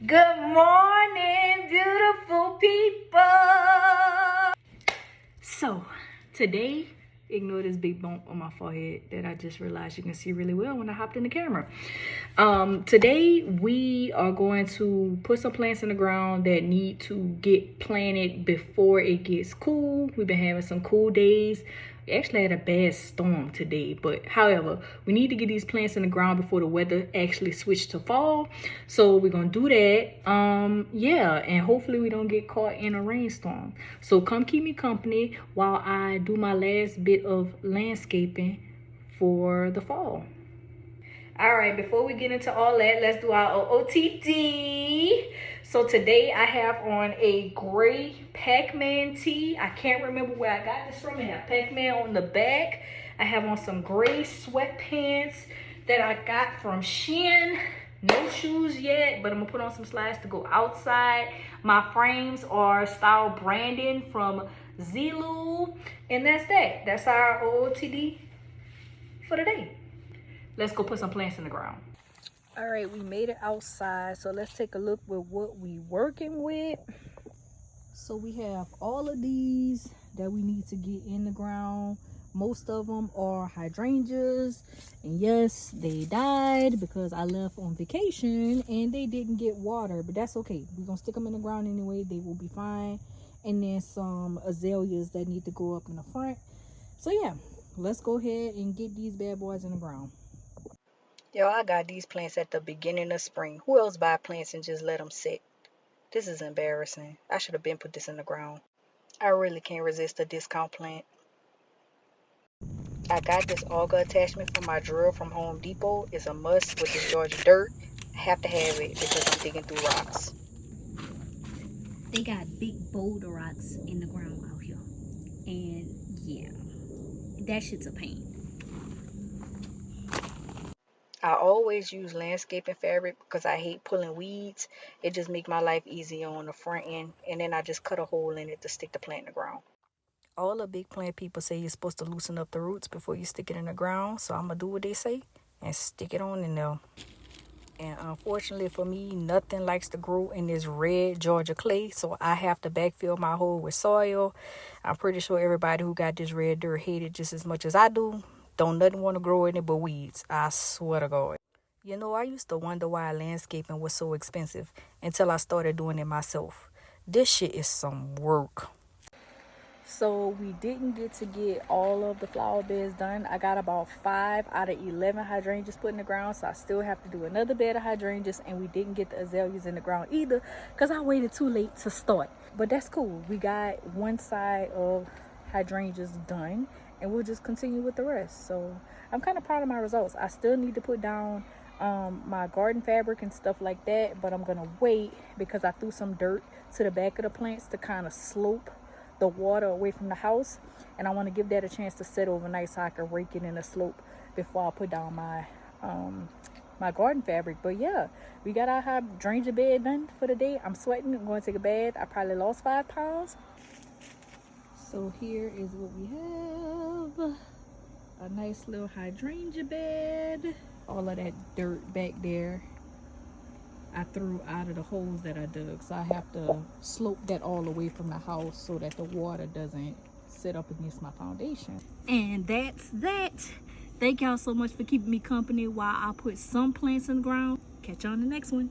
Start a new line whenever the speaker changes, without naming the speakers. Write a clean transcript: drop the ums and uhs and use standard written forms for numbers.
Good morning, beautiful people. So today, ignore this big bump on my forehead that I just realized you can see really well when I hopped in the camera. Today we are going to put some plants in the ground that need to get planted before it gets cool. We've been having some cool days. We actually had a bad storm today, but however, we need to get these plants in the ground before the weather actually switched to fall. So we're gonna do that. Yeah, and hopefully we don't get caught in a rainstorm. So come keep me company while I do my last bit of landscaping for the fall. All right, before we get into all that, let's do our OOTD. So today I have on a gray Pac-Man tee. I can't remember where I got this from. I have Pac-Man on the back. I have on some gray sweatpants that I got from Shein. No shoes yet, but I'm gonna put on some slides to go outside. My frames are style Brandon from Zulu. And that's that. That's our OOTD for the day. Let's go put some plants in the ground. All right, we made it outside, so let's take a look with what we working with. So we have all of these that we need to get in the ground. Most of them are hydrangeas, and yes, they died because I left on vacation and they didn't get water, but that's okay. We're gonna stick them in the ground anyway. They will be fine. And then some azaleas that need to go up in the front. So yeah, let's go ahead and get these bad boys in the ground. Yo, I got these plants at the beginning of spring. Who else buy plants and just let them sit? This is embarrassing. I should have been put this in the ground. I really can't resist a discount plant. I got this auger attachment for my drill from Home Depot. It's a must with this Georgia dirt. I have to have it because I'm digging through rocks.
They got big boulder rocks in the ground out here. And yeah, that shit's a pain.
I always use landscaping fabric because I hate pulling weeds. It just makes my life easier on the front end. And then I just cut a hole in it to stick the plant in the ground. All the big plant people say you're supposed to loosen up the roots before you stick it in the ground. So I'm going to do what they say and stick it on in there. And unfortunately for me, nothing likes to grow in this red Georgia clay. So I have to backfill my hole with soil. I'm pretty sure everybody who got this red dirt hate it just as much as I do. Don't nothing want to grow in it but weeds. I swear to God. You know, I used to wonder why landscaping was so expensive until I started doing it myself. This shit is some work. So we didn't get to get all of the flower beds done. I got about 5 out of 11 hydrangeas put in the ground. So I still have to do another bed of hydrangeas. And we didn't get the azaleas in the ground either because I waited too late to start. But that's cool. We got one side of hydrangeas done. And we'll just continue with the rest. So I'm kind of proud of my results. I still need to put down my garden fabric and stuff like that. But I'm going to wait because I threw some dirt to the back of the plants to kind of slope the water away from the house, and I want to give that a chance to sit overnight so I can rake it in the slope before I put down my my garden fabric. But yeah, we got our hydrangea bed done for the day. I'm sweating. I'm going to take a bath. I probably lost 5 pounds. So here is what we have: a nice little hydrangea bed. All of that dirt back there I threw out of the holes that I dug, so I have to slope that all away from the house so that the water doesn't sit up against my foundation.
And that's that. Thank y'all so much for keeping me company while I put some plants in the ground. Catch you on the next one.